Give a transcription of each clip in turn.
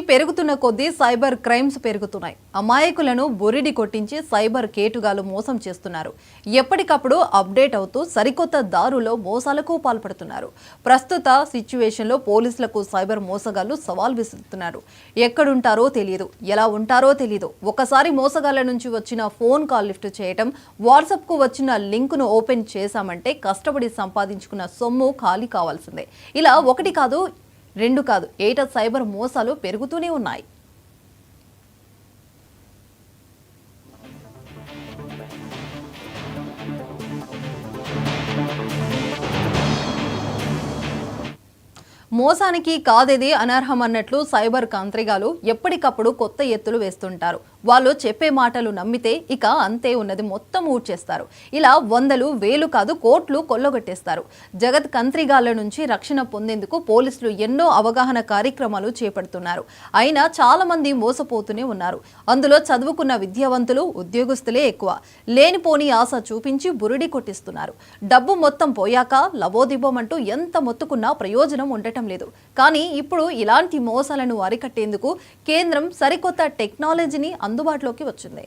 పెరుగుతున్న కొద్దీ cyber crimes పెరుగుతున్నాయి. అమాయకులను బొరిడి కొట్టించి సైబర్ కేటుగాలు మోసం చేస్తున్నారు. ఎప్పటికప్పుడు అప్డేట్ అవుతూ సరికొత్త దారులో మోసాలకు పాల్పడుతున్నారు. ప్రస్తుత సిచ్యువేషన్లో పోలీసులకు సైబర్ మోసగాళ్లు సవాల్ విసురుతున్నారు. ఎక్కడుంటారో తెలియదు, ఎలా ఉంటారో తెలియదు. ఒకసారి మోసగాళ్ల నుంచి వచ్చిన ఫోన్ కాల్ లిఫ్ట్ చేయటం, వాట్సాప్ కు వచ్చిన లింకును ఓపెన్ చేశామంటే కష్టపడి సంపాదించుకున్న సొమ్ము ఖాళీ కావాల్సిందే. ఇలా ఒకటి కాదు, రెండు కాదు, ఏటా సైబర్ మోసాలు పెరుగుతూనే ఉన్నాయి. మోసానికి కాదేది అనర్హం అన్నట్లు సైబర్ కాంత్రిగాలు ఎప్పటికప్పుడు కొత్త ఎత్తులు వేస్తుంటారు. వాళ్ళు చెప్పే మాటలు నమ్మితే ఇక అంతే, ఉన్నది మొత్తం ఊడ్చేస్తారు. ఇలా వందలు, వేలు కాదు, కోట్లు కొల్లగొట్టేస్తారు. జగత్ కంత్రిగాళ్ల నుంచి రక్షణ పొందేందుకు పోలీసులు ఎన్నో అవగాహన కార్యక్రమాలు చేపడుతున్నారు. అయినా చాలా మంది మోసపోతూనే ఉన్నారు. అందులో చదువుకున్న విద్యావంతులు, ఉద్యోగస్తులే ఎక్కువ. లేనిపోని ఆశ చూపించి బురిడి కొట్టిస్తున్నారు. డబ్బు మొత్తం పోయాక లవోదిబోమంటూ ఎంత మొత్తుకున్నా ప్రయోజనం ఉండటం లేదు. కానీ ఇప్పుడు ఇలాంటి మోసాలను అరికట్టేందుకు కేంద్రం సరికొత్త టెక్నాలజీని అందుబాటులోకి వచ్చింది.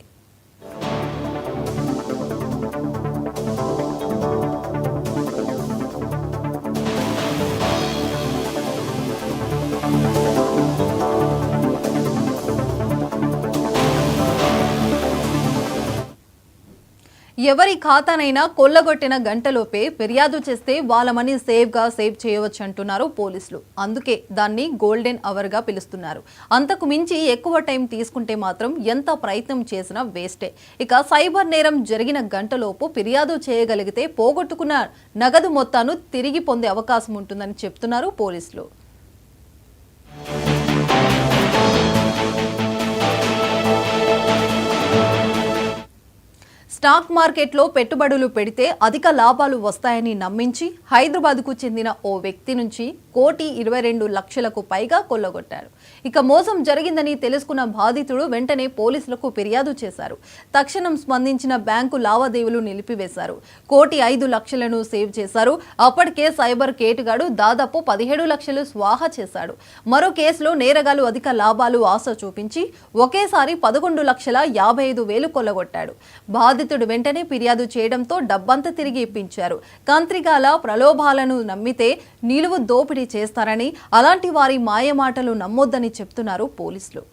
ఎవరి ఖాతానైనా కొల్లగొట్టిన గంటలోపే ఫిర్యాదు చేస్తే వాళ్ళ మనీ సేవ్ చేయవచ్చు అంటున్నారు పోలీసులు. అందుకే దాన్ని గోల్డెన్ అవర్ గా పిలుస్తున్నారు. అంతకు మించి ఎక్కువ టైం తీసుకుంటే మాత్రం ఎంత ప్రయత్నం చేసినా వేస్టే. ఇక సైబర్ నేరం జరిగిన గంటలోపు ఫిర్యాదు చేయగలిగితే పోగొట్టుకున్న నగదు మొత్తాన్ని తిరిగి పొందే అవకాశం ఉంటుందని చెప్తున్నారు పోలీసులు. స్టాక్ మార్కెట్లో పెట్టుబడులు పెడితే అధిక లాభాలు వస్తాయని నమ్మించి హైదరాబాద్కు చెందిన ఓ వ్యక్తి నుంచి 1,22,00,000కు పైగా కొల్లగొట్టారు. ఇక మోసం జరిగిందని తెలుసుకున్న బాధితుడు వెంటనే పోలీసులకు ఫిర్యాదు చేశారు. తక్షణం స్పందించిన బ్యాంకు లావాదేవీలు నిలిపివేశారు. 1,05,00,000ను సేవ్ చేశారు. అప్పటికే సైబర్ కేటుగాడు దాదాపు 17 లక్షలు స్వాహా చేశాడు. మరో కేసులో నేరగాలు అధిక లాభాలు ఆశ చూపించి ఒకేసారి 11,55,000 కొల్లగొట్టాడు. బాధితుడు వెంటనే ఫిర్యాదు చేయడంతో డబ్బంతా తిరిగి ఇప్పించారు. కంత్రిగాల ప్రలోభాలను నమ్మితే నిలువు దోపిడీ చేస్తారని, అలాంటి వారి మాయమాటలు నమ్మొద్దని చెప్తున్నారు పోలీసులు.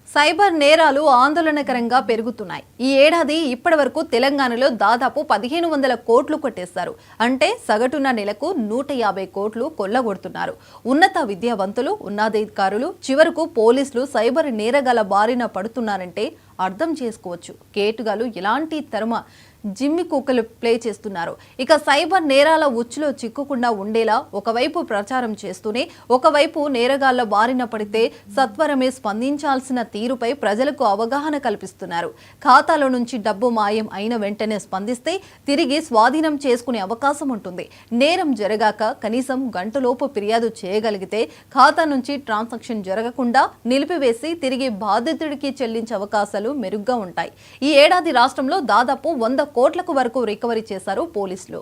సైబర్ నేరాలు ఆందోళనకరంగా పెరుగుతున్నాయి. ఈ ఏడాది ఇప్పటి వరకు తెలంగాణలో దాదాపు 1,500 కోట్లు కొట్టేశారు. అంటే సగటున నెలకు 150 కోట్లు కొల్లగొడుతున్నారు. ఉన్నత విద్యావంతులు, ఉన్నతాధికారులు, చివరకు పోలీసులు సైబర్ నేరగాల బారిన పడుతున్నారంటే అర్థం చేసుకోవచ్చు కేటుగాలు ఎలాంటి తరమ జిమ్మి కుక్కలు ప్లే చేస్తున్నారు. ఇక సైబర్ నేరాల ఉచ్చులో చిక్కకుండా ఉండేలా ఒకవైపు ప్రచారం చేస్తూనే ఒకవైపు నేరగాళ్ల బారిన పడితే సత్వరమే స్పందించాల్సిన తీరుపై ప్రజలకు అవగాహన కల్పిస్తున్నారు. ఖాతాలో నుంచి డబ్బు మాయం అయిన వెంటనే స్పందిస్తే తిరిగి స్వాధీనం చేసుకునే అవకాశం ఉంటుంది. నేరం జరగాక కనీసం గంటలోపు ఫిర్యాదు చేయగలిగితే ఖాతా నుంచి ట్రాన్సాక్షన్ జరగకుండా నిలిపివేసి తిరిగి బాధితుడికి చెల్లించే అవకాశాలు మెరుగ్గా ఉంటాయి. ఈ ఏడాది రాష్ట్రంలో దాదాపు 100 కోట్లకు వరకు రికవరీ చేశారు పోలీసులు.